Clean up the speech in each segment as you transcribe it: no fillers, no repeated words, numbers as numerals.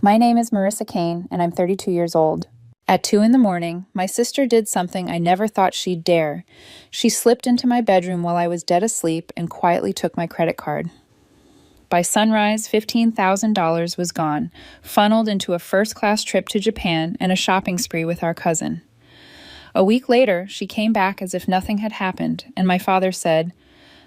My name is Marissa Kane, and I'm 32 years old. At 2 in the morning, my sister did something I never thought she'd dare. She slipped into my bedroom while I was dead asleep and quietly took my credit card. By sunrise, $15,000 was gone, funneled into a first-class trip to Japan and a shopping spree with our cousin. A week later, she came back as if nothing had happened, and my father said,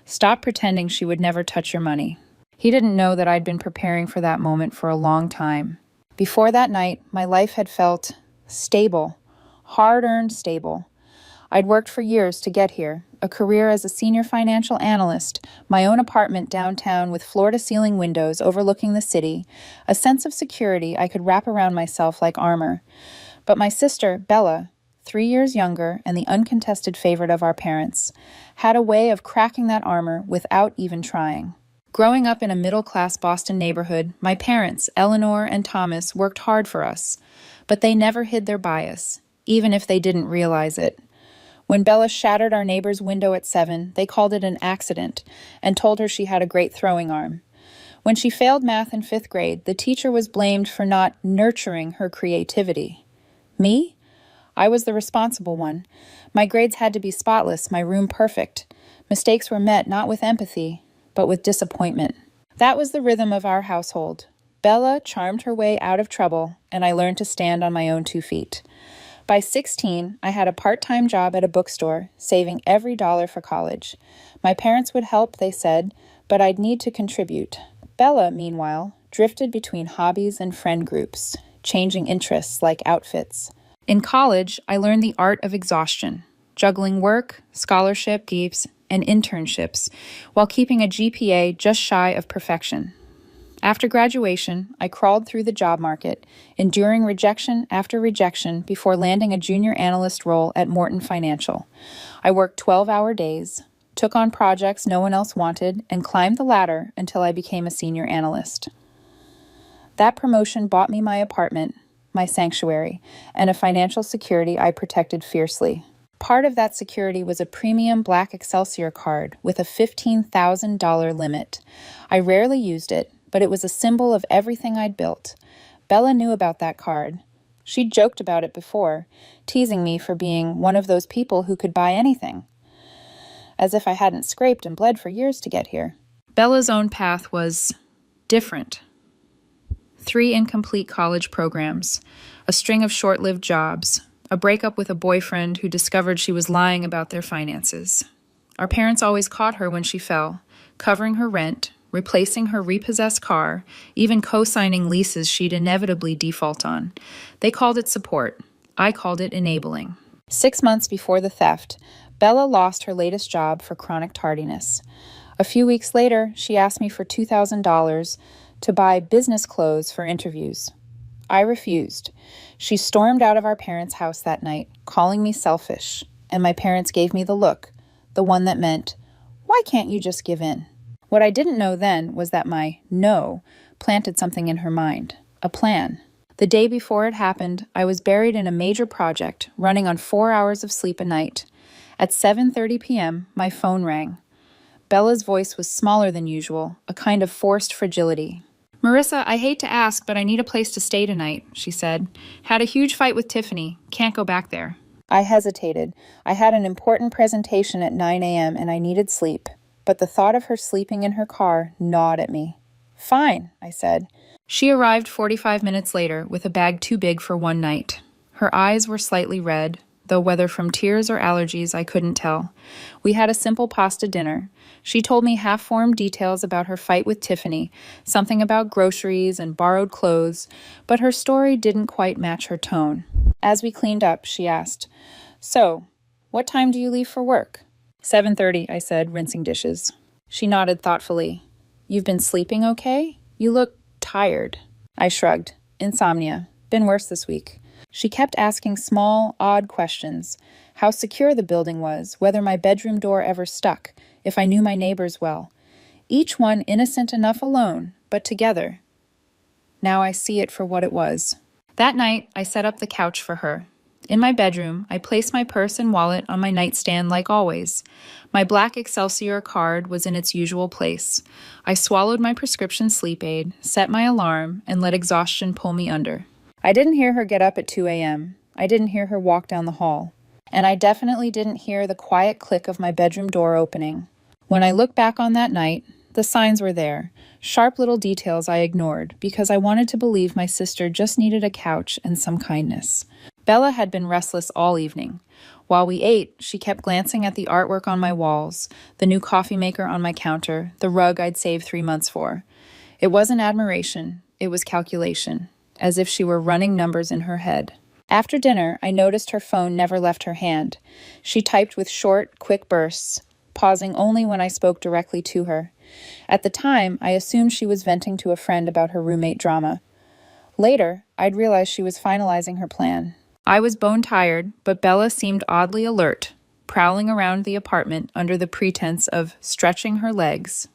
"Stop pretending she would never touch your money." He didn't know that I'd been preparing for that moment for a long time. Before that night, my life had felt stable, hard-earned stable. I'd worked for years to get here, a career as a senior financial analyst, my own apartment downtown with floor-to-ceiling windows overlooking the city, a sense of security I could wrap around myself like armor. But my sister, Bella, 3 years younger and the uncontested favorite of our parents, had a way of cracking that armor without even trying. Growing up in a middle-class Boston neighborhood, my parents, Eleanor and Thomas, worked hard for us, but they never hid their bias, even if they didn't realize it. When Bella shattered our neighbor's window at 7, they called it an accident and told her she had a great throwing arm. When she failed math in 5th grade, the teacher was blamed for not nurturing her creativity. Me? I was the responsible one. My grades had to be spotless, my room perfect. Mistakes were met not with empathy, but with disappointment. That was the rhythm of our household. Bella charmed her way out of trouble, and I learned to stand on my own 2 feet. By 16, I had a part-time job at a bookstore, saving every dollar for college. My parents would help, they said, but I'd need to contribute. Bella, meanwhile, drifted between hobbies and friend groups, changing interests like outfits. In college, I learned the art of exhaustion, juggling work, scholarship, gigs, and internships, while keeping a GPA just shy of perfection. After graduation, I crawled through the job market, enduring rejection after rejection before landing a junior analyst role at Morton Financial. I worked 12-hour days, took on projects no one else wanted, and climbed the ladder until I became a senior analyst. That promotion bought me my apartment, my sanctuary, and a financial security I protected fiercely. Part of that security was a premium black Excelsior card with a $15,000 limit. I rarely used it, but it was a symbol of everything I'd built. Bella knew about that card. She'd joked about it before, teasing me for being one of those people who could buy anything. As if I hadn't scraped and bled for years to get here. Bella's own path was different. 3 incomplete college programs, a string of short-lived jobs, a breakup with a boyfriend who discovered she was lying about their finances. Our parents always caught her when she fell, covering her rent, replacing her repossessed car, even co-signing leases she'd inevitably default on. They called it support. I called it enabling. 6 months before the theft, Bella lost her latest job for chronic tardiness. A few weeks later, she asked me for $2,000 to buy business clothes for interviews. I refused. She stormed out of our parents' house that night, calling me selfish, and my parents gave me the look, the one that meant, "Why can't you just give in?" What I didn't know then was that my no planted something in her mind, a plan. The day before it happened, I was buried in a major project, running on 4 hours of sleep a night. At 7:30 p.m., my phone rang. Bella's voice was smaller than usual, a kind of forced fragility. "Marissa, I hate to ask, but I need a place to stay tonight," she said. "Had a huge fight with Tiffany. Can't go back there." I hesitated. I had an important presentation at 9 a.m. and I needed sleep. But the thought of her sleeping in her car gnawed at me. "Fine," I said. She arrived 45 minutes later with a bag too big for one night. Her eyes were slightly red, though whether from tears or allergies I couldn't tell. We had a simple pasta dinner. She told me half-formed details about her fight with Tiffany, something about groceries and borrowed clothes, but her story didn't quite match her tone. As we cleaned up, she asked, "So, what time do you leave for work?" 7:30, I said, rinsing dishes. She nodded thoughtfully. "You've been sleeping okay? You look tired." I shrugged. "Insomnia. Been worse this week." She kept asking small, odd questions. How secure the building was, whether my bedroom door ever stuck, if I knew my neighbors well. Each one innocent enough alone, but together. Now I see it for what it was. That night, I set up the couch for her. In my bedroom, I placed my purse and wallet on my nightstand like always. My black Excelsior card was in its usual place. I swallowed my prescription sleep aid, set my alarm, and let exhaustion pull me under. I didn't hear her get up at 2 a.m. I didn't hear her walk down the hall. And I definitely didn't hear the quiet click of my bedroom door opening. When I look back on that night, the signs were there, sharp little details I ignored because I wanted to believe my sister just needed a couch and some kindness. Bella had been restless all evening. While we ate, she kept glancing at the artwork on my walls, the new coffee maker on my counter, the rug I'd saved 3 months for. It wasn't admiration, it was calculation, as if she were running numbers in her head. After dinner, I noticed her phone never left her hand. She typed with short, quick bursts, pausing only when I spoke directly to her. At the time, I assumed she was venting to a friend about her roommate drama. Later, I'd realized she was finalizing her plan. I was bone-tired, but Bella seemed oddly alert, prowling around the apartment under the pretense of stretching her legs.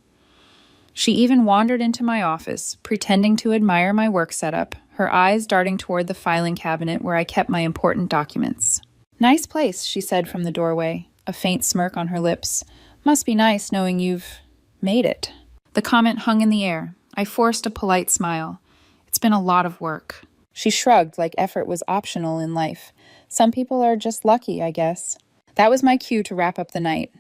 She even wandered into my office, pretending to admire my work setup, her eyes darting toward the filing cabinet where I kept my important documents. "Nice place," she said from the doorway, a faint smirk on her lips. "Must be nice knowing you've made it." The comment hung in the air. I forced a polite smile. "It's been a lot of work." She shrugged like effort was optional in life. Some people are just lucky, I guess. That was my cue to wrap up the night.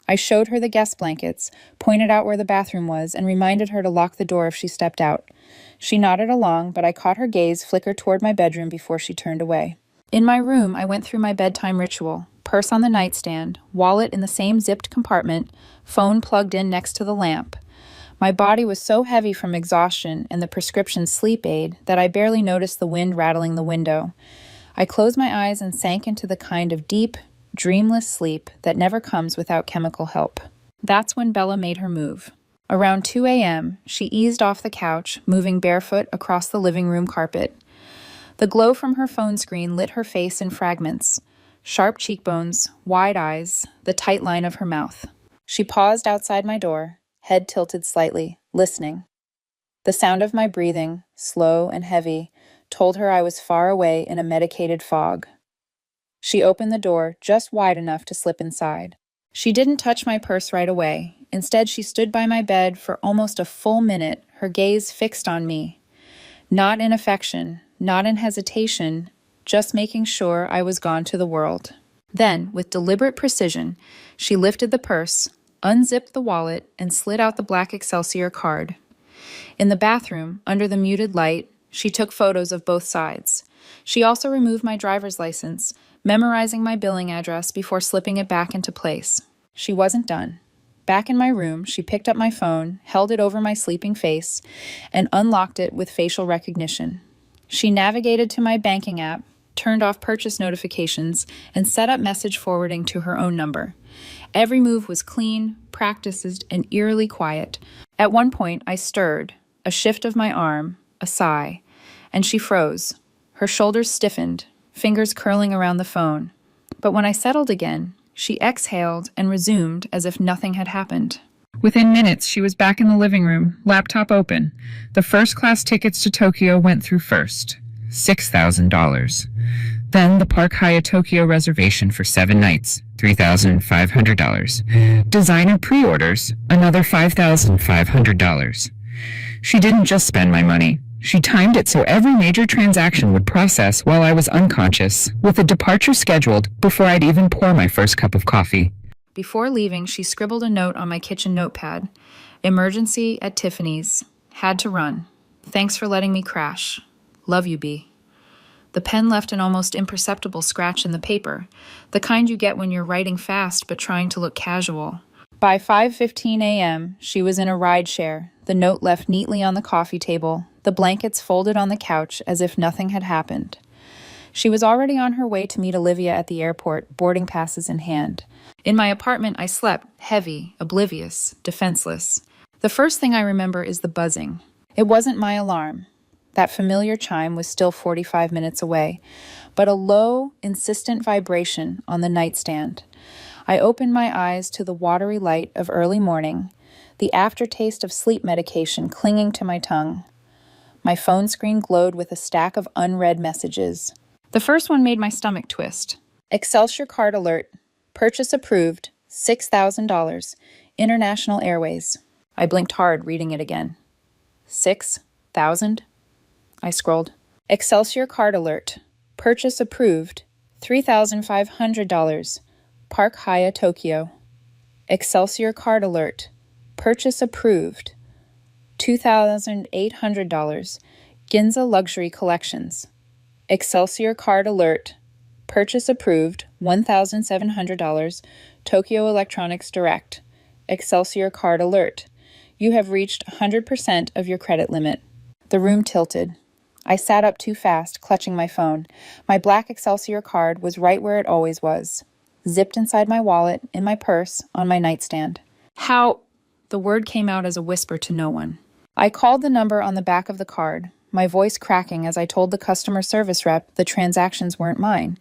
I showed her the guest blankets, pointed out where the bathroom was, and reminded her to lock the door if she stepped out. She nodded along, but I caught her gaze flicker toward my bedroom before she turned away. In my room, I went through my bedtime ritual. Purse on the nightstand, wallet in the same zipped compartment, phone plugged in next to the lamp. My body was so heavy from exhaustion and the prescription sleep aid that I barely noticed the wind rattling the window. I closed my eyes and sank into the kind of deep, dreamless sleep that never comes without chemical help. That's when Bella made her move. Around 2 a.m., she eased off the couch, moving barefoot across the living room carpet. The glow from her phone screen lit her face in fragments. Sharp cheekbones, wide eyes, the tight line of her mouth. She paused outside my door, head tilted slightly, listening. The sound of my breathing, slow and heavy, told her I was far away in a medicated fog. She opened the door just wide enough to slip inside. She didn't touch my purse right away. Instead, she stood by my bed for almost a full minute, her gaze fixed on me. Not in affection, not in hesitation, just making sure I was gone to the world. Then, with deliberate precision, she lifted the purse, unzipped the wallet, and slid out the black Excelsior card. In the bathroom, under the muted light, she took photos of both sides. She also removed my driver's license, memorizing my billing address before slipping it back into place. She wasn't done. Back in my room, she picked up my phone, held it over my sleeping face, and unlocked it with facial recognition. She navigated to my banking app, turned off purchase notifications, and set up message forwarding to her own number. Every move was clean, practiced, and eerily quiet. At one point, I stirred, a shift of my arm, a sigh, and she froze. Her shoulders stiffened, fingers curling around the phone. But when I settled again, she exhaled and resumed as if nothing had happened. Within minutes, she was back in the living room, laptop open. The first-class tickets to Tokyo went through first. $6,000. Then the Park Hyatt Tokyo reservation for 7 nights, $3,500. Designer pre-orders, another $5,500. She didn't just spend my money. She timed it so every major transaction would process while I was unconscious, with a departure scheduled before I'd even pour my first cup of coffee. Before leaving, she scribbled a note on my kitchen notepad. Emergency at Tiffany's. Had to run. Thanks for letting me crash. Love you, B. The pen left an almost imperceptible scratch in the paper, the kind you get when you're writing fast but trying to look casual. By 5:15 a.m., she was in a rideshare, the note left neatly on the coffee table, the blankets folded on the couch as if nothing had happened. She was already on her way to meet Olivia at the airport, boarding passes in hand. In my apartment, I slept, heavy, oblivious, defenseless. The first thing I remember is the buzzing. It wasn't my alarm. That familiar chime was still 45 minutes away, but a low, insistent vibration on the nightstand. I opened my eyes to the watery light of early morning, the aftertaste of sleep medication clinging to my tongue. My phone screen glowed with a stack of unread messages. The first one made my stomach twist. Excelsior card alert. Purchase approved. $6,000. International Airways. I blinked hard, reading it again. 6,000? I scrolled. Excelsior card alert. Purchase approved. $3,500. Park Hyatt, Tokyo. Excelsior card alert. Purchase approved. $2,800. Ginza Luxury Collections. Excelsior card alert. Purchase approved. $1,700. Tokyo Electronics Direct. Excelsior card alert. You have reached 100% of your credit limit. The room tilted. I sat up too fast, clutching my phone. My black Excelsior card was right where it always was. Zipped inside my wallet, in my purse, on my nightstand. How? The word came out as a whisper to no one. I called the number on the back of the card, my voice cracking as I told the customer service rep the transactions weren't mine.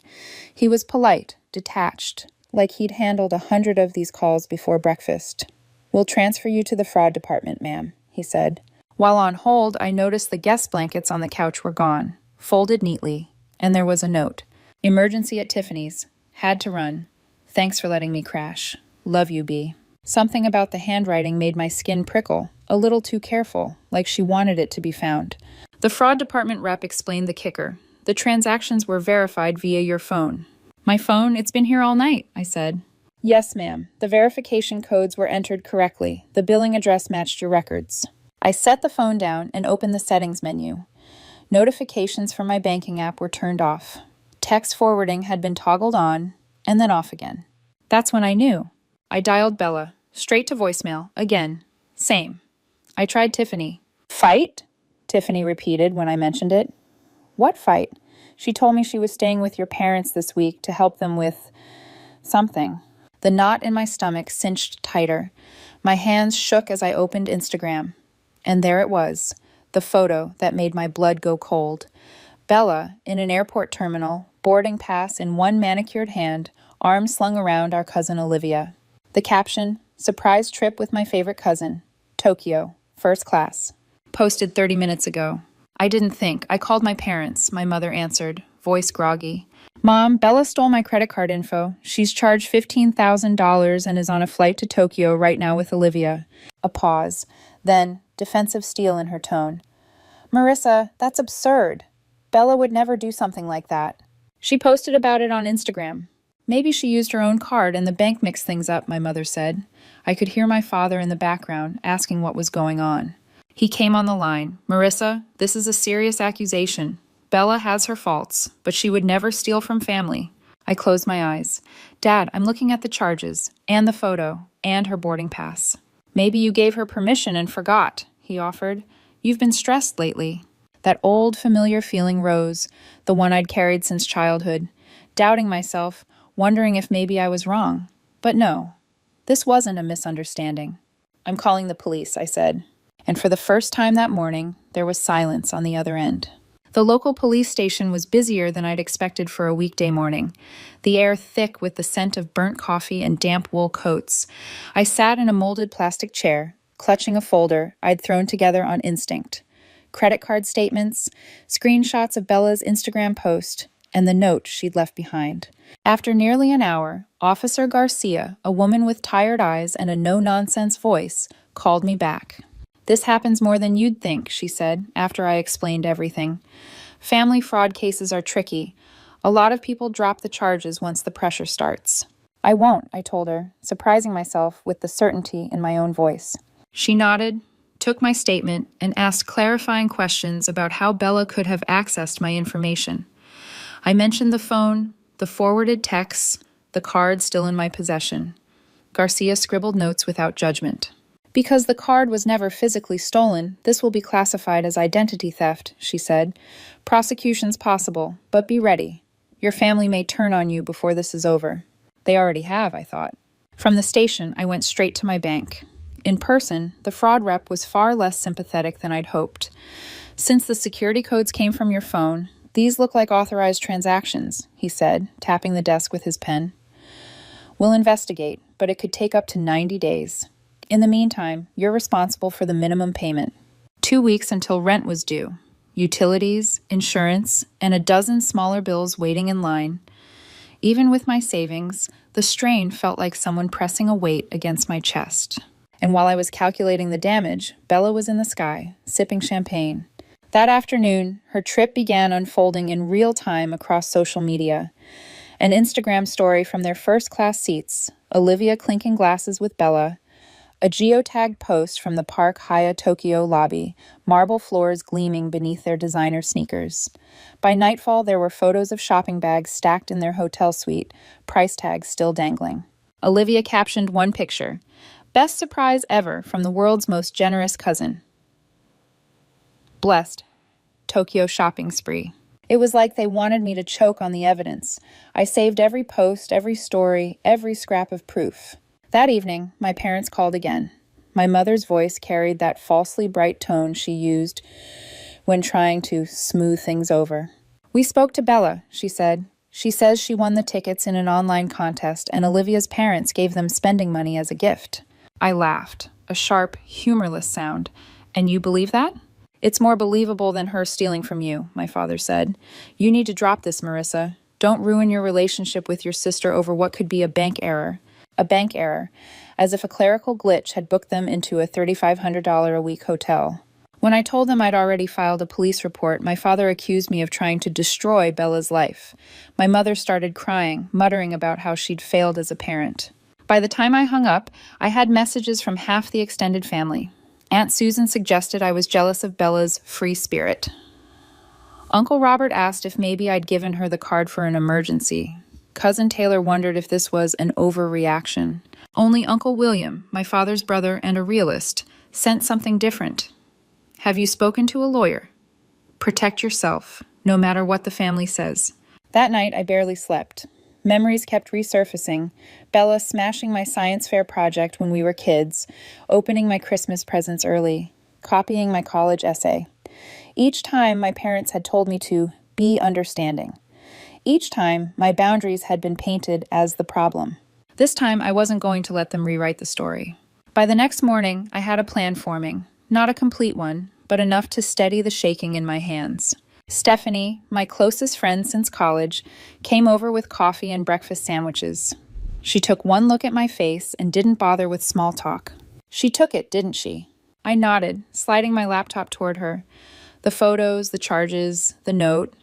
He was polite, detached, like he'd handled 100 of these calls before breakfast. We'll transfer you to the fraud department, ma'am, he said. While on hold, I noticed the guest blankets on the couch were gone, folded neatly, and there was a note. Emergency at Tiffany's. Had to run. Thanks for letting me crash. Love you, B. Something about the handwriting made my skin prickle, a little too careful, like she wanted it to be found. The fraud department rep explained the kicker. The transactions were verified via your phone. My phone? It's been here all night, I said. Yes, ma'am. The verification codes were entered correctly. The billing address matched your records. I set the phone down and opened the settings menu. Notifications from my banking app were turned off. Text forwarding had been toggled on and then off again. That's when I knew. I dialed Bella, straight to voicemail, again. Same. I tried Tiffany. Fight? Tiffany repeated when I mentioned it. What fight? She told me she was staying with your parents this week to help them with something. The knot in my stomach cinched tighter. My hands shook as I opened Instagram. And there it was, the photo that made my blood go cold. Bella, in an airport terminal, boarding pass in one manicured hand, arms slung around our cousin Olivia. The caption, surprise trip with my favorite cousin, Tokyo, first class. Posted 30 minutes ago. I didn't think. I called my parents, my mother answered, voice groggy. Mom, Bella stole my credit card info. She's charged $15,000 and is on a flight to Tokyo right now with Olivia. A pause. Then, defensive steel in her tone. Marissa, that's absurd. Bella would never do something like that. She posted about it on Instagram. Maybe she used her own card and the bank mixed things up, my mother said. I could hear my father in the background asking what was going on. He came on the line. Marissa, this is a serious accusation. Bella has her faults, but she would never steal from family. I closed my eyes. Dad, I'm looking at the charges, and the photo, and her boarding pass. Maybe you gave her permission and forgot, he offered. You've been stressed lately. That old familiar feeling rose, the one I'd carried since childhood, doubting myself, wondering if maybe I was wrong. But no, this wasn't a misunderstanding. I'm calling the police, I said. And for the first time that morning, there was silence on the other end. The local police station was busier than I'd expected for a weekday morning, the air thick with the scent of burnt coffee and damp wool coats. I sat in a molded plastic chair, clutching a folder I'd thrown together on instinct. Credit card statements, screenshots of Bella's Instagram post, and the note she'd left behind. After nearly an hour, Officer Garcia, a woman with tired eyes and a no-nonsense voice, called me back. This happens more than you'd think, she said, after I explained everything. Family fraud cases are tricky. A lot of people drop the charges once the pressure starts. I won't, I told her, surprising myself with the certainty in my own voice. She nodded, took my statement, and asked clarifying questions about how Bella could have accessed my information. I mentioned the phone, the forwarded texts, the card still in my possession. Garcia scribbled notes without judgment. Because the card was never physically stolen, this will be classified as identity theft, she said. Prosecution's possible, but be ready. Your family may turn on you before this is over. They already have, I thought. From the station, I went straight to my bank. In person, the fraud rep was far less sympathetic than I'd hoped. Since the security codes came from your phone, these look like authorized transactions, he said, tapping the desk with his pen. We'll investigate, but it could take up to 90 days. In the meantime, you're responsible for the minimum payment. 2 weeks until rent was due. utilities, insurance, and a dozen smaller bills waiting in line. Even with my savings, the strain felt like someone pressing a weight against my chest. And while I was calculating the damage, Bella was in the sky, sipping champagne. That afternoon, her trip began unfolding in real time across social media. An Instagram story from their first-class seats, Olivia clinking glasses with Bella, a geotagged post from the Park Hyatt Tokyo lobby, marble floors gleaming beneath their designer sneakers. By nightfall, there were photos of shopping bags stacked in their hotel suite, price tags still dangling. Olivia captioned one picture, "Best surprise ever from the world's most generous cousin. Blessed. Tokyo shopping spree." It was like they wanted me to choke on the evidence. I saved every post, every story, every scrap of proof. That evening, my parents called again. My mother's voice carried that falsely bright tone she used when trying to smooth things over. "We spoke to Bella," she said. "She says she won the tickets in an online contest, and Olivia's parents gave them spending money as a gift." I laughed, a sharp, humorless sound. "And you believe that?" "It's more believable than her stealing from you," my father said. "You need to drop this, Marissa. Don't ruin your relationship with your sister over what could be a bank error. A bank error, as if a clerical glitch had booked them into a $3,500 a week hotel." When I told them I'd already filed a police report, my father accused me of trying to destroy Bella's life. My mother started crying, muttering about how she'd failed as a parent. By the time I hung up, I had messages from half the extended family. Aunt Susan suggested I was jealous of Bella's free spirit. Uncle Robert asked if maybe I'd given her the card for an emergency. Cousin Taylor wondered if this was an overreaction. Only Uncle William, my father's brother and a realist, sent something different. "Have you spoken to a lawyer? Protect yourself, no matter what the family says." That night, I barely slept. Memories kept resurfacing. Bella smashing my science fair project when we were kids, opening my Christmas presents early, copying my college essay. Each time, my parents had told me to be understanding. Each time, my boundaries had been painted as the problem. This time, I wasn't going to let them rewrite the story. By the next morning, I had a plan forming. Not a complete one, but enough to steady the shaking in my hands. Stephanie, my closest friend since college, came over with coffee and breakfast sandwiches. She took one look at my face and didn't bother with small talk. She took it, didn't she? I nodded, sliding my laptop toward her. The photos, the charges, the note,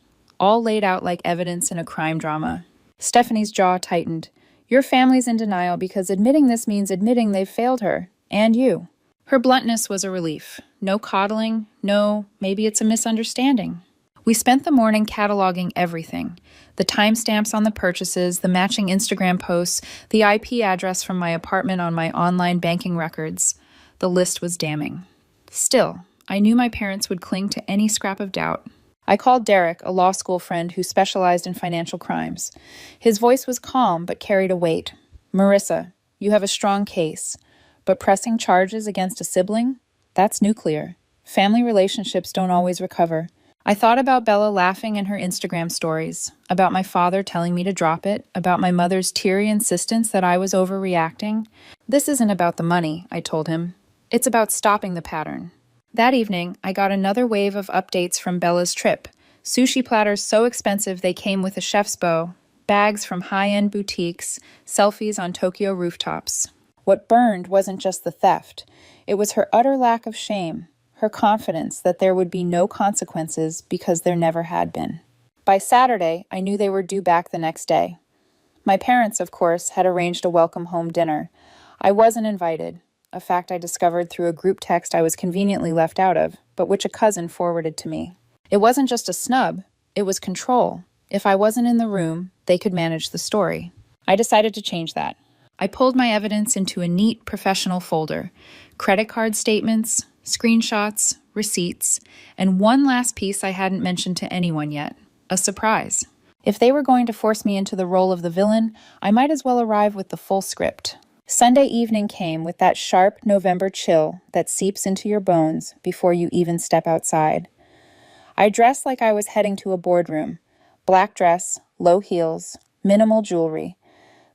all laid out like evidence in a crime drama. Stephanie's jaw tightened. "Your family's in denial because admitting this means admitting they've failed her, and you." Her bluntness was a relief. No coddling, no, maybe it's a misunderstanding. We spent the morning cataloging everything. The timestamps on the purchases, the matching Instagram posts, the IP address from my apartment on my online banking records. The list was damning. Still, I knew my parents would cling to any scrap of doubt. I called Derek, a law school friend who specialized in financial crimes. His voice was calm but carried a weight. "Marissa, you have a strong case, but pressing charges against a sibling? That's nuclear. Family relationships don't always recover." I thought about Bella laughing in her Instagram stories, about my father telling me to drop it, about my mother's teary insistence that I was overreacting. "This isn't about the money," I told him. "It's about stopping the pattern." That evening, I got another wave of updates from Bella's trip. Sushi platters so expensive they came with a chef's bow, bags from high-end boutiques, selfies on Tokyo rooftops. What burned wasn't just the theft. It was her utter lack of shame, her confidence that there would be no consequences because there never had been. By Saturday, I knew they were due back the next day. My parents, of course, had arranged a welcome home dinner. I wasn't invited, a fact I discovered through a group text I was conveniently left out of, but which a cousin forwarded to me. It wasn't just a snub, it was control. If I wasn't in the room, they could manage the story. I decided to change that. I pulled my evidence into a neat professional folder, credit card statements, screenshots, receipts, and one last piece I hadn't mentioned to anyone yet, a surprise. If they were going to force me into the role of the villain, I might as well arrive with the full script. Sunday evening came with that sharp November chill that seeps into your bones before you even step outside. I dressed like I was heading to a boardroom. Black dress, low heels, minimal jewelry.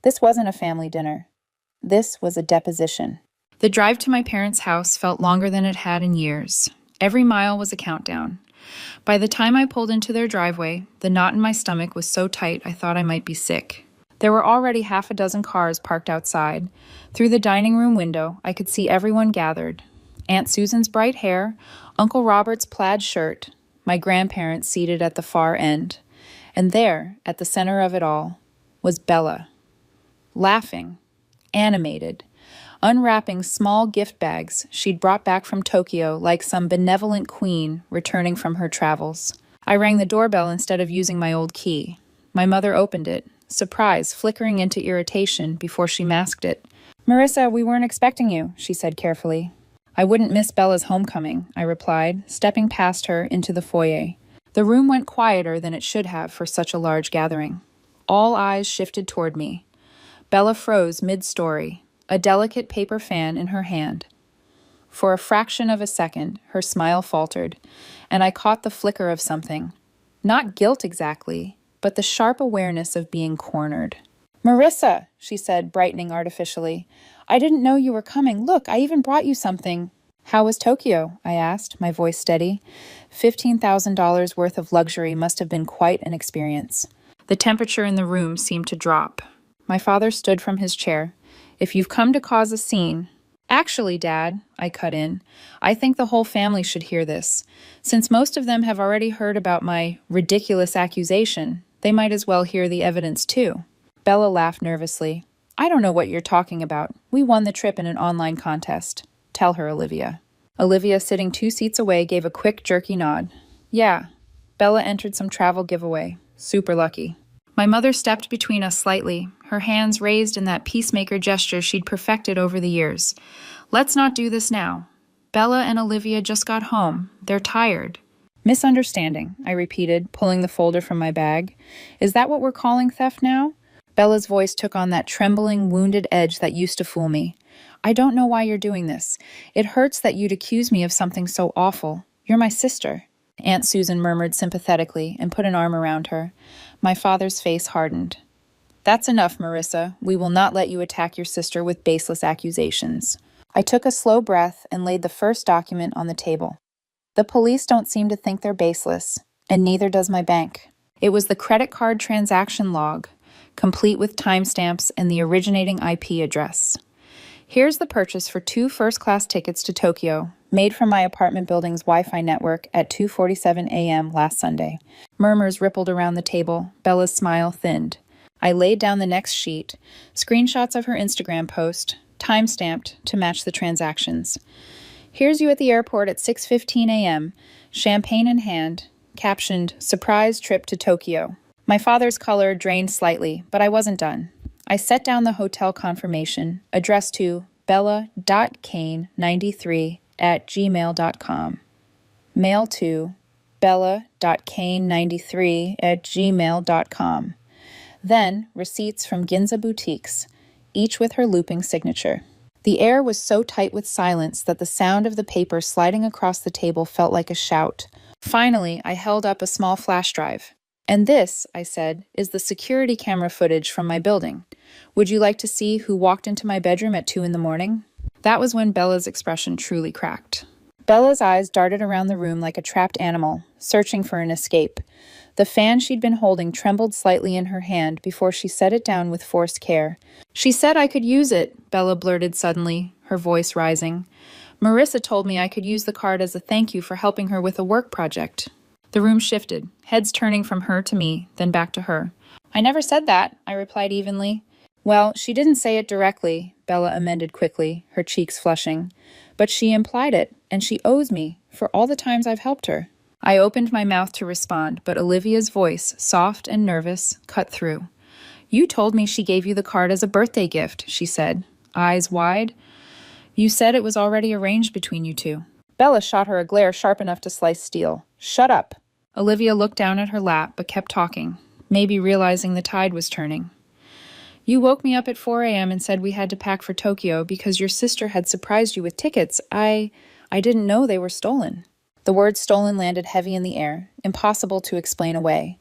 This wasn't a family dinner. This was a deposition. The drive to my parents' house felt longer than it had in years. Every mile was a countdown. By the time I pulled into their driveway, the knot in my stomach was so tight I thought I might be sick. There were already half a dozen cars parked outside. Through the dining room window, I could see everyone gathered. Aunt Susan's bright hair, Uncle Robert's plaid shirt, my grandparents seated at the far end. And there, at the center of it all, was Bella. Laughing, animated, unwrapping small gift bags she'd brought back from Tokyo like some benevolent queen returning from her travels. I rang the doorbell instead of using my old key. My mother opened it, surprise flickering into irritation before she masked it. "Marissa, we weren't expecting you," she said carefully. "I wouldn't miss Bella's homecoming," I replied, stepping past her into the foyer. The room went quieter than it should have for such a large gathering. All eyes shifted toward me. Bella froze mid-story, a delicate paper fan in her hand. For a fraction of a second, her smile faltered, and I caught the flicker of something. Not guilt exactly, but the sharp awareness of being cornered. "Marissa," she said, brightening artificially. "I didn't know you were coming. Look, I even brought you something." "How was Tokyo?" I asked, my voice steady. $15,000 worth of luxury must have been quite an experience. The temperature in the room seemed to drop. My father stood from his chair. "If you've come to cause a scene—" "Actually, Dad," I cut in, "I think the whole family should hear this. Since most of them have already heard about my ridiculous accusation, they might as well hear the evidence too." Bella laughed nervously. "I don't know what you're talking about. We won the trip in an online contest. Tell her, Olivia." Olivia, sitting 2 seats away, gave a quick, jerky nod. "Yeah. Bella entered some travel giveaway. Super lucky." My mother stepped between us slightly, her hands raised in that peacemaker gesture she'd perfected over the years. "Let's not do this now. Bella and Olivia just got home. They're tired." "Misunderstanding," I repeated, pulling the folder from my bag. "Is that what we're calling theft now?" Bella's voice took on that trembling, wounded edge that used to fool me. "I don't know why you're doing this. It hurts that you'd accuse me of something so awful. You're my sister." Aunt Susan murmured sympathetically and put an arm around her. My father's face hardened. "That's enough, Marissa. We will not let you attack your sister with baseless accusations." I took a slow breath and laid the first document on the table. The police don't seem to think they're baseless, and neither does my bank. It was the credit card transaction log, complete with timestamps and the originating IP address. "Here's the purchase for 2 first-class tickets to Tokyo, made from my apartment building's Wi-Fi network at 2:47 a.m. last Sunday." Murmurs rippled around the table. Bella's smile thinned. I laid down the next sheet, screenshots of her Instagram post, time-stamped to match the transactions. "Here's you at the airport at 6:15 a.m., champagne in hand, captioned, 'Surprise trip to Tokyo.'" My father's color drained slightly, but I wasn't done. I set down the hotel confirmation, addressed to bella.kane93@gmail.com. Mail to bella.kane93@gmail.com. Then, receipts from Ginza boutiques, each with her looping signature. The air was so tight with silence that the sound of the paper sliding across the table felt like a shout. Finally, I held up a small flash drive. "And this," I said, "is the security camera footage from my building. Would you like to see who walked into my bedroom at 2 in the morning?" That was when Bella's expression truly cracked. Bella's eyes darted around the room like a trapped animal, searching for an escape. The fan she'd been holding trembled slightly in her hand before she set it down with forced care. "She said I could use it," Bella blurted suddenly, her voice rising. "Marissa told me I could use the card as a thank you for helping her with a work project." The room shifted, heads turning from her to me, then back to her. "I never said that," I replied evenly. "Well, she didn't say it directly," Bella amended quickly, her cheeks flushing. "But she implied it, and she owes me for all the times I've helped her." I opened my mouth to respond, but Olivia's voice, soft and nervous, cut through. "You told me she gave you the card as a birthday gift," she said, eyes wide. "You said it was already arranged between you two." Bella shot her a glare sharp enough to slice steel. "Shut up." Olivia looked down at her lap, but kept talking, maybe realizing the tide was turning. "You woke me up at 4 a.m. and said we had to pack for Tokyo because your sister had surprised you with tickets. I didn't know they were stolen." The word stolen landed heavy in the air, impossible to explain away.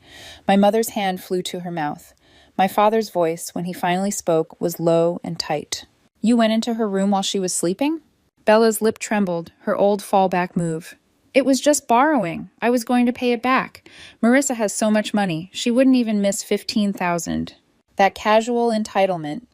My mother's hand flew to her mouth. My father's voice, when he finally spoke, was low and tight. "You went into her room while she was sleeping?" Bella's lip trembled, her old fallback move. It was just borrowing. I was going to pay it back. Marissa has so much money. She wouldn't even miss 15,000. That casual entitlement,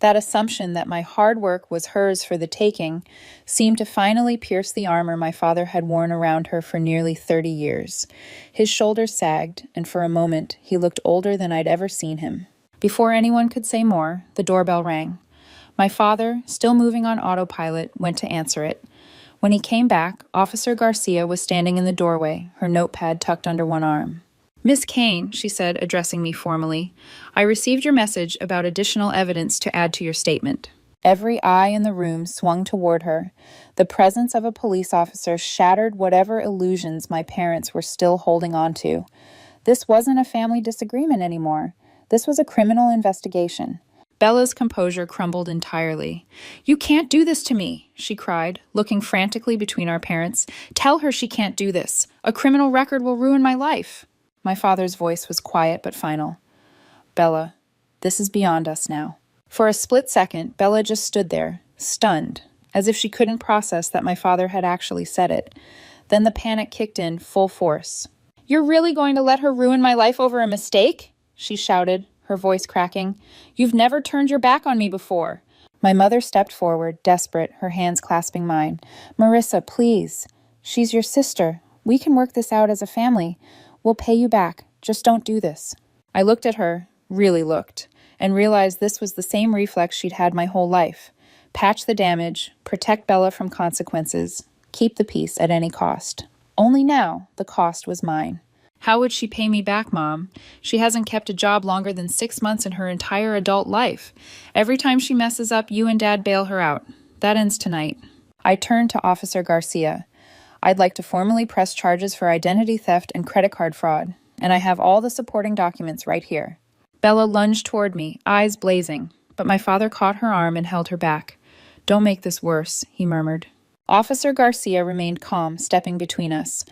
that assumption that my hard work was hers for the taking, seemed to finally pierce the armor my father had worn around her for nearly 30 years. His shoulders sagged, and for a moment he looked older than I'd ever seen him. Before anyone could say more, the doorbell rang. My father, still moving on autopilot, went to answer it. When he came back, Officer Garcia was standing in the doorway, her notepad tucked under one arm. "Miss Kane," she said, addressing me formally, "I received your message about additional evidence to add to your statement." Every eye in the room swung toward her. The presence of a police officer shattered whatever illusions my parents were still holding on to. This wasn't a family disagreement anymore. This was a criminal investigation. Bella's composure crumbled entirely. "You can't do this to me," she cried, looking frantically between our parents. "Tell her she can't do this. A criminal record will ruin my life." My father's voice was quiet but final. "Bella, this is beyond us now." For a split second, Bella just stood there, stunned, as if she couldn't process that my father had actually said it. Then the panic kicked in full force. "You're really going to let her ruin my life over a mistake?" she shouted, her voice cracking. "You've never turned your back on me before." My mother stepped forward, desperate, her hands clasping mine. "Marissa, please. She's your sister. We can work this out as a family. We'll pay you back. Just don't do this." I looked at her, really looked, and realized this was the same reflex she'd had my whole life. Patch the damage, protect Bella from consequences, keep the peace at any cost. Only now, the cost was mine. "How would she pay me back, Mom? She hasn't kept a job longer than 6 months in her entire adult life. Every time she messes up, you and Dad bail her out. That ends tonight." I turned to Officer Garcia. "I'd like to formally press charges for identity theft and credit card fraud, and I have all the supporting documents right here." Bella lunged toward me, eyes blazing, but my father caught her arm and held her back. "Don't make this worse," he murmured. Officer Garcia remained calm, stepping between us.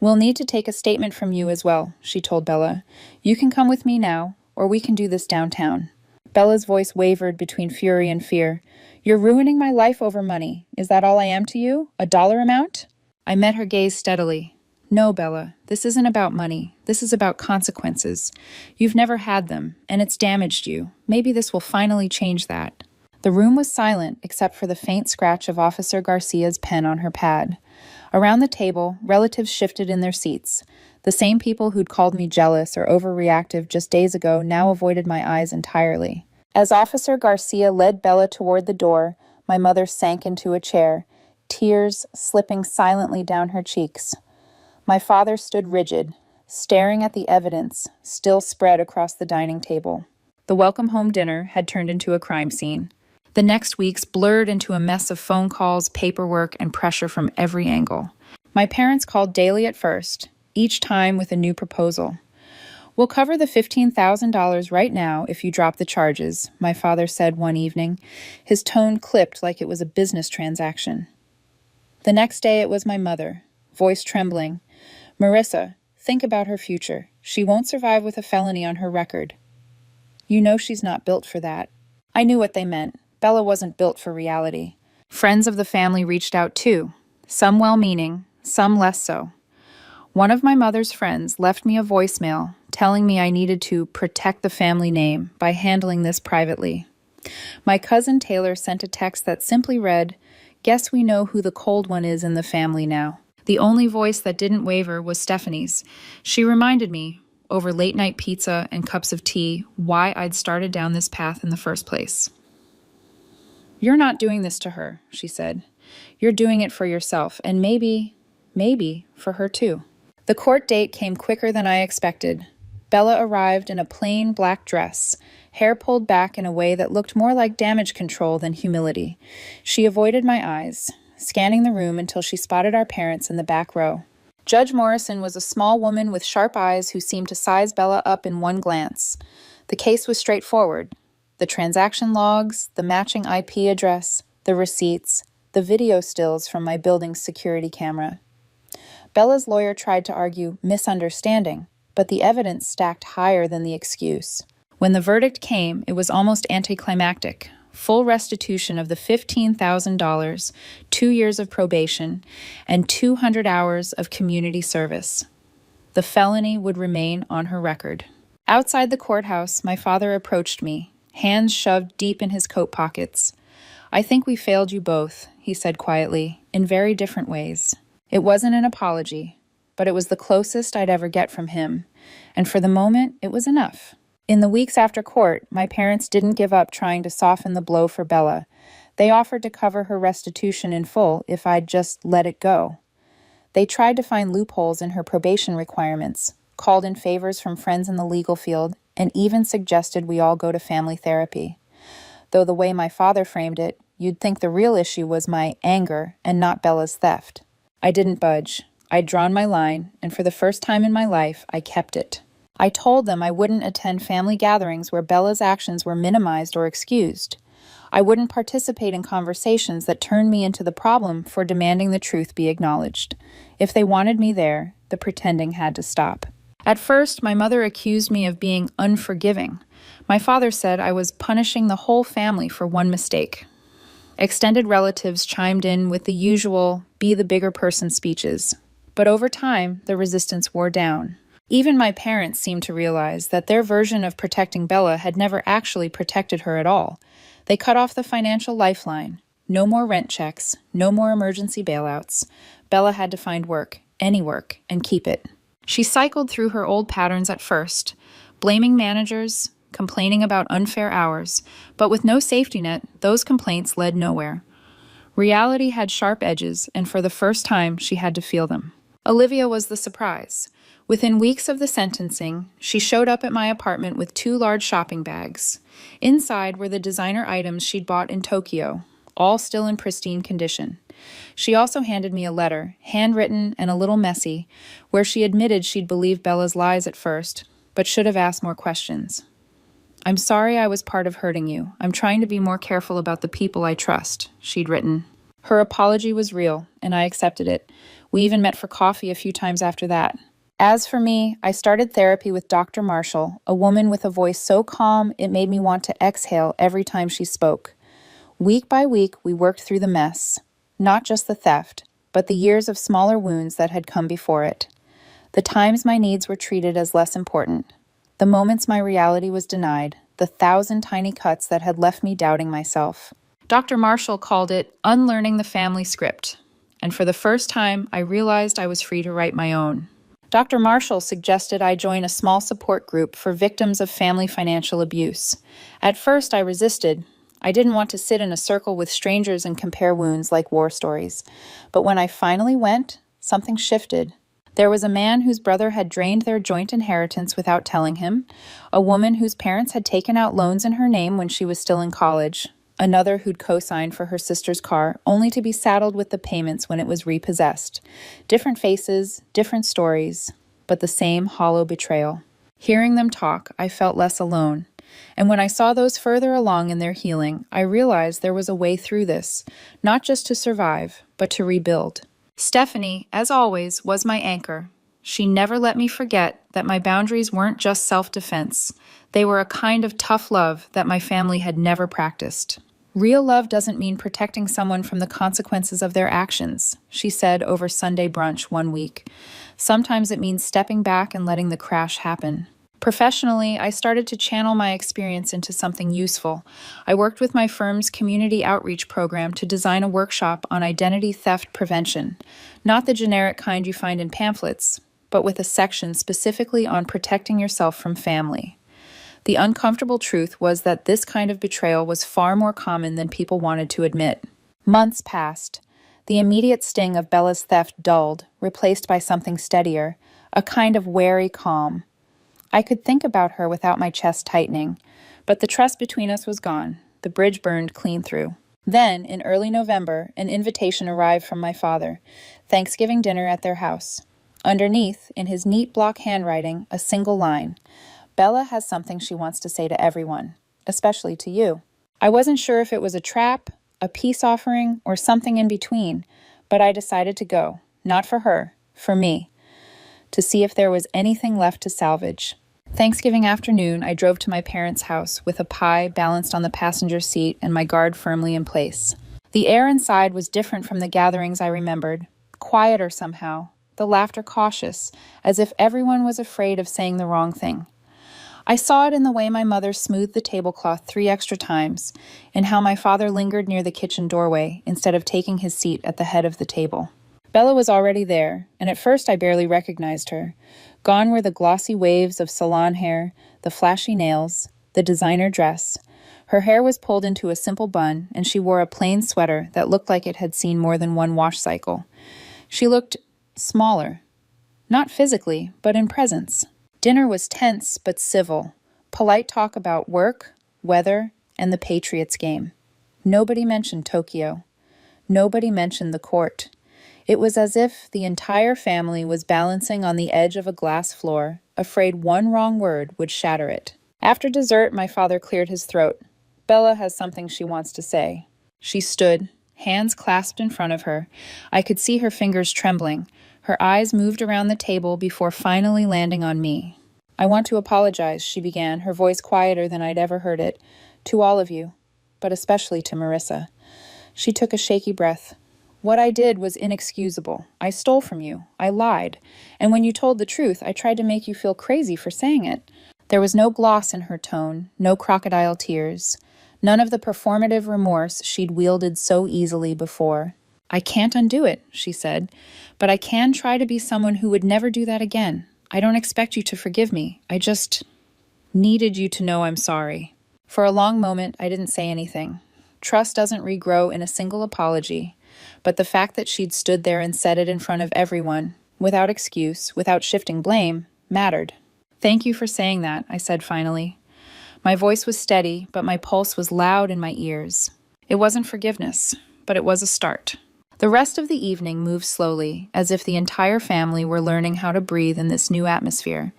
"We'll need to take a statement from you as well," she told Bella. "You can come with me now, or we can do this downtown." Bella's voice wavered between fury and fear. "You're ruining my life over money. Is that all I am to you? A dollar amount?" I met her gaze steadily. "No, Bella, this isn't about money. This is about consequences. You've never had them, and it's damaged you. Maybe this will finally change that." The room was silent except for the faint scratch of Officer Garcia's pen on her pad. Around the table, relatives shifted in their seats. The same people who'd called me jealous or overreactive just days ago now avoided my eyes entirely. As Officer Garcia led Bella toward the door, my mother sank into a chair, tears slipping silently down her cheeks. My father stood rigid, staring at the evidence still spread across the dining table. The welcome home dinner had turned into a crime scene. The next weeks blurred into a mess of phone calls, paperwork, and pressure from every angle. My parents called daily at first, each time with a new proposal. "We'll cover the $15,000 right now if you drop the charges," my father said one evening. His tone clipped like it was a business transaction. The next day it was my mother, voice trembling. "Marissa, think about her future. She won't survive with a felony on her record. You know she's not built for that." I knew what they meant. Bella wasn't built for reality. Friends of the family reached out too, some well-meaning, some less so. One of my mother's friends left me a voicemail telling me I needed to protect the family name by handling this privately. My cousin Taylor sent a text that simply read, "Guess we know who the cold one is in the family now." The only voice that didn't waver was Stephanie's. She reminded me, over late-night pizza and cups of tea, why I'd started down this path in the first place. "You're not doing this to her," she said. "You're doing it for yourself, and maybe for her too." The court date came quicker than I expected. Bella arrived in a plain black dress, hair pulled back in a way that looked more like damage control than humility. She avoided my eyes, scanning the room until she spotted our parents in the back row. Judge Morrison was a small woman with sharp eyes who seemed to size Bella up in one glance. The case was straightforward. The transaction logs, the matching IP address, the receipts, the video stills from my building's security camera. Bella's lawyer tried to argue misunderstanding, but the evidence stacked higher than the excuse. When the verdict came, it was almost anticlimactic. full restitution of the $15,000, 2 years of probation, and 200 hours of community service. The felony would remain on her record. Outside the courthouse, my father approached me, hands shoved deep in his coat pockets. "I think we failed you both," he said quietly, "in very different ways." It wasn't an apology, but it was the closest I'd ever get from him, and for the moment, it was enough. In the weeks after court, my parents didn't give up trying to soften the blow for Bella. They offered to cover her restitution in full if I'd just let it go. They tried to find loopholes in her probation requirements, called in favors from friends in the legal field, and even suggested we all go to family therapy. Though the way my father framed it, you'd think the real issue was my anger and not Bella's theft. I didn't budge. I'd drawn my line, and for the first time in my life, I kept it. I told them I wouldn't attend family gatherings where Bella's actions were minimized or excused. I wouldn't participate in conversations that turned me into the problem for demanding the truth be acknowledged. If they wanted me there, the pretending had to stop. At first, my mother accused me of being unforgiving. My father said I was punishing the whole family for one mistake. Extended relatives chimed in with the usual be the bigger person speeches. But over time, the resistance wore down. Even my parents seemed to realize that their version of protecting Bella had never actually protected her at all. They cut off the financial lifeline. No more rent checks, no more emergency bailouts. Bella had to find work, any work, and keep it. She cycled through her old patterns at first, blaming managers, complaining about unfair hours, but with no safety net, those complaints led nowhere. Reality had sharp edges, and for the first time, she had to feel them. Olivia was the surprise. Within weeks of the sentencing, she showed up at my apartment with 2 large shopping bags. Inside were the designer items she'd bought in Tokyo, all still in pristine condition. She also handed me a letter, handwritten and a little messy, where she admitted she'd believed Bella's lies at first, but should have asked more questions. "I'm sorry I was part of hurting you. I'm trying to be more careful about the people I trust," she'd written. Her apology was real, and I accepted it. We even met for coffee a few times after that. As for me, I started therapy with Dr. Marshall, a woman with a voice so calm it made me want to exhale every time she spoke. Week by week, we worked through the mess. Not just the theft, but the years of smaller wounds that had come before it. The times my needs were treated as less important. The moments my reality was denied. The 1,000 tiny cuts that had left me doubting myself. Dr. Marshall called it unlearning the family script. And for the first time, I realized I was free to write my own. Dr. Marshall suggested I join a small support group for victims of family financial abuse. At first, I resisted. I didn't want to sit in a circle with strangers and compare wounds like war stories. But when I finally went, something shifted. There was a man whose brother had drained their joint inheritance without telling him, a woman whose parents had taken out loans in her name when she was still in college, another who'd co-signed for her sister's car, only to be saddled with the payments when it was repossessed. Different faces, different stories, but the same hollow betrayal. Hearing them talk, I felt less alone. And when I saw those further along in their healing, I realized there was a way through this, not just to survive, but to rebuild. Stephanie, as always, was my anchor. She never let me forget that my boundaries weren't just self-defense. They were a kind of tough love that my family had never practiced. "Real love doesn't mean protecting someone from the consequences of their actions," she said over Sunday brunch one week. "Sometimes it means stepping back and letting the crash happen." Professionally, I started to channel my experience into something useful. I worked with my firm's community outreach program to design a workshop on identity theft prevention, not the generic kind you find in pamphlets, but with a section specifically on protecting yourself from family. The uncomfortable truth was that this kind of betrayal was far more common than people wanted to admit. Months passed. The immediate sting of Bella's theft dulled, replaced by something steadier, a kind of wary calm. I could think about her without my chest tightening, but the trust between us was gone. The bridge burned clean through. Then, in early November, an invitation arrived from my father, Thanksgiving dinner at their house. Underneath, in his neat block handwriting, a single line, "Bella has something she wants to say to everyone, especially to you." I wasn't sure if it was a trap, a peace offering, or something in between, but I decided to go, not for her, for me, to see if there was anything left to salvage. Thanksgiving afternoon, I drove to my parents' house with a pie balanced on the passenger seat and my guard firmly in place. The air inside was different from the gatherings I remembered, quieter somehow, the laughter cautious, as if everyone was afraid of saying the wrong thing. I saw it in the way my mother smoothed the tablecloth 3 extra times, and how my father lingered near the kitchen doorway instead of taking his seat at the head of the table. Bella was already there, and at first I barely recognized her. Gone were the glossy waves of salon hair, the flashy nails, the designer dress. Her hair was pulled into a simple bun, and she wore a plain sweater that looked like it had seen more than one wash cycle. She looked smaller. Not physically, but in presence. Dinner was tense but civil. Polite talk about work, weather, and the Patriots game. Nobody mentioned Tokyo. Nobody mentioned the court. It was as if the entire family was balancing on the edge of a glass floor, afraid one wrong word would shatter it. After dessert, my father cleared his throat. Bella has something she wants to say. She stood, hands clasped in front of her. I could see her fingers trembling. Her eyes moved around the table before finally landing on me. "I want to apologize," she began, her voice quieter than I'd ever heard it, "to all of you, but especially to Marissa." She took a shaky breath. "What I did was inexcusable. I stole from you. I lied. And when you told the truth, I tried to make you feel crazy for saying it." There was no gloss in her tone, no crocodile tears, none of the performative remorse she'd wielded so easily before. "I can't undo it," she said, "but I can try to be someone who would never do that again. I don't expect you to forgive me. I just needed you to know I'm sorry." For a long moment, I didn't say anything. Trust doesn't regrow in a single apology, but the fact that she'd stood there and said it in front of everyone, without excuse, without shifting blame, mattered. "Thank you for saying that," I said finally. My voice was steady, but my pulse was loud in my ears. It wasn't forgiveness, but it was a start. The rest of the evening moved slowly, as if the entire family were learning how to breathe in this new atmosphere.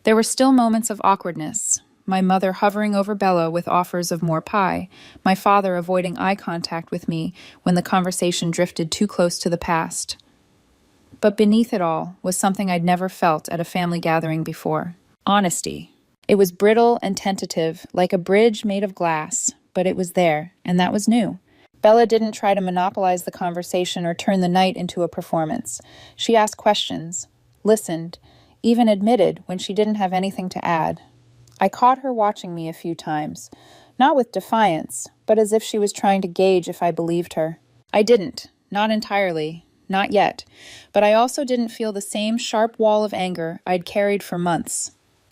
There were still moments of awkwardness. My mother hovering over Bella with offers of more pie, my father avoiding eye contact with me when the conversation drifted too close to the past. But beneath it all was something I'd never felt at a family gathering before. Honesty. It was brittle and tentative, like a bridge made of glass, but it was there, and that was new. Bella didn't try to monopolize the conversation or turn the night into a performance. She asked questions, listened, even admitted when she didn't have anything to add. I caught her watching me a few times, not with defiance, but as if she was trying to gauge if I believed her. I didn't, not entirely, not yet, but I also didn't feel the same sharp wall of anger I'd carried for months.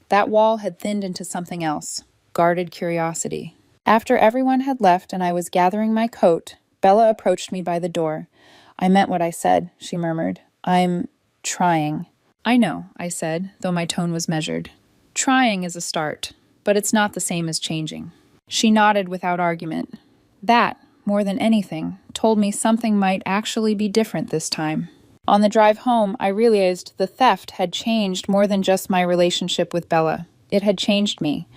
That wall had thinned into something else, guarded curiosity. After everyone had left and I was gathering my coat, Bella approached me by the door. "I meant what I said," she murmured. "I'm trying." "I know," I said, though my tone was measured. "Trying is a start, but it's not the same as changing." She nodded without argument. That, more than anything, told me something might actually be different this time. On the drive home, I realized the theft had changed more than just my relationship with Bella. It had changed me.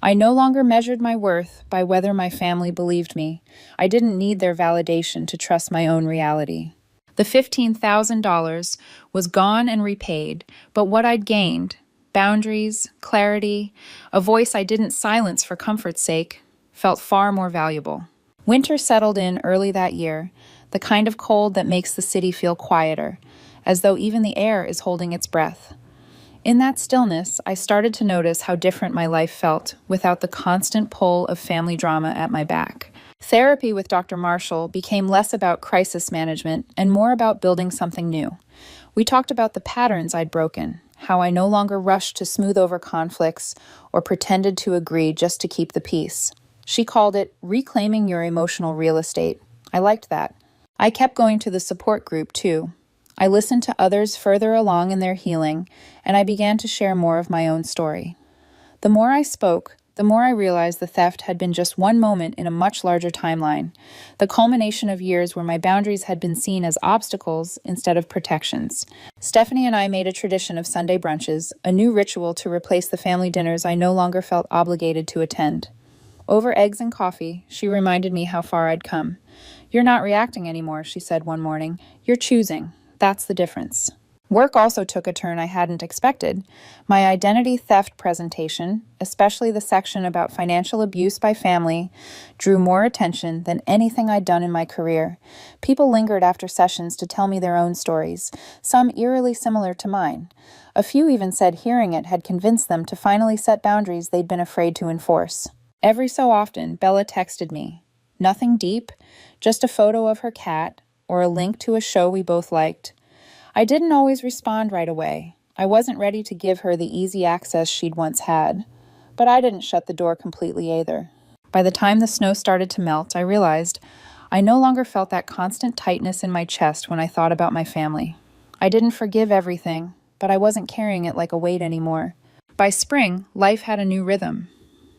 I no longer measured my worth by whether my family believed me. I didn't need their validation to trust my own reality. The $15,000 was gone and repaid, but what I'd gained, boundaries, clarity, a voice I didn't silence for comfort's sake, felt far more valuable. Winter settled in early that year, the kind of cold that makes the city feel quieter, as though even the air is holding its breath. In that stillness, I started to notice how different my life felt without the constant pull of family drama at my back. Therapy with Dr. Marshall became less about crisis management and more about building something new. We talked about the patterns I'd broken, how I no longer rushed to smooth over conflicts or pretended to agree just to keep the peace. She called it reclaiming your emotional real estate. I liked that. I kept going to the support group, too. I listened to others further along in their healing, and I began to share more of my own story. The more I spoke, the more I realized the theft had been just one moment in a much larger timeline, the culmination of years where my boundaries had been seen as obstacles instead of protections. Stephanie and I made a tradition of Sunday brunches, a new ritual to replace the family dinners I no longer felt obligated to attend. Over eggs and coffee, she reminded me how far I'd come. "You're not reacting anymore," she said one morning. "You're choosing. That's the difference." Work also took a turn I hadn't expected. My identity theft presentation, especially the section about financial abuse by family, drew more attention than anything I'd done in my career. People lingered after sessions to tell me their own stories, some eerily similar to mine. A few even said hearing it had convinced them to finally set boundaries they'd been afraid to enforce. Every so often, Bella texted me. Nothing deep, just a photo of her cat or a link to a show we both liked. I didn't always respond right away. I wasn't ready to give her the easy access she'd once had. But I didn't shut the door completely either. By the time the snow started to melt, I realized I no longer felt that constant tightness in my chest when I thought about my family. I didn't forgive everything, but I wasn't carrying it like a weight anymore. By spring, life had a new rhythm.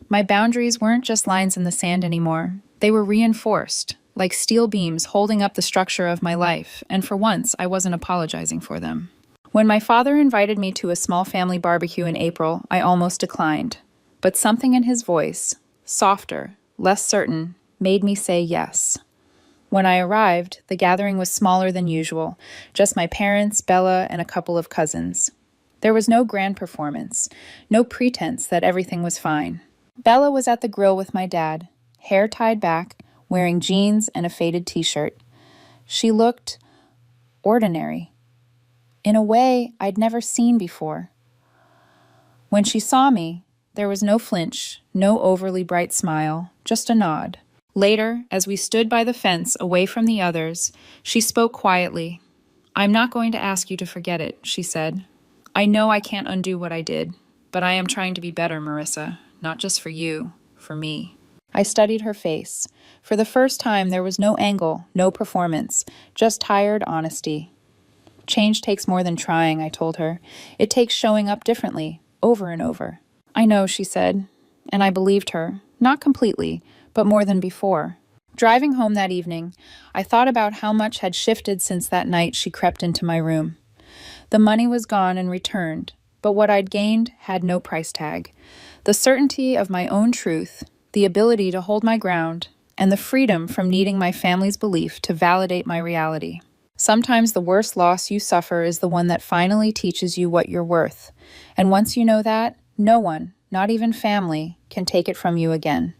My boundaries weren't just lines in the sand anymore. They were reinforced, like steel beams holding up the structure of my life, and for once, I wasn't apologizing for them. When my father invited me to a small family barbecue in April, I almost declined. But something in his voice, softer, less certain, made me say yes. When I arrived, the gathering was smaller than usual, just my parents, Bella, and a couple of cousins. There was no grand performance, no pretense that everything was fine. Bella was at the grill with my dad, hair tied back, wearing jeans and a faded t-shirt. She looked ordinary, in a way I'd never seen before. When she saw me, there was no flinch, no overly bright smile, just a nod. Later, as we stood by the fence away from the others, she spoke quietly. "I'm not going to ask you to forget it," she said. "I know I can't undo what I did, but I am trying to be better, Marissa, not just for you, for me." I studied her face. For the first time, there was no angle, no performance, just tired honesty. "Change takes more than trying," I told her. "It takes showing up differently, over and over." "I know," she said, and I believed her, not completely, but more than before. Driving home that evening, I thought about how much had shifted since that night she crept into my room. The money was gone and returned, but what I'd gained had no price tag. The certainty of my own truth, the ability to hold my ground, and the freedom from needing my family's belief to validate my reality. Sometimes the worst loss you suffer is the one that finally teaches you what you're worth. And once you know that, no one, not even family, can take it from you again.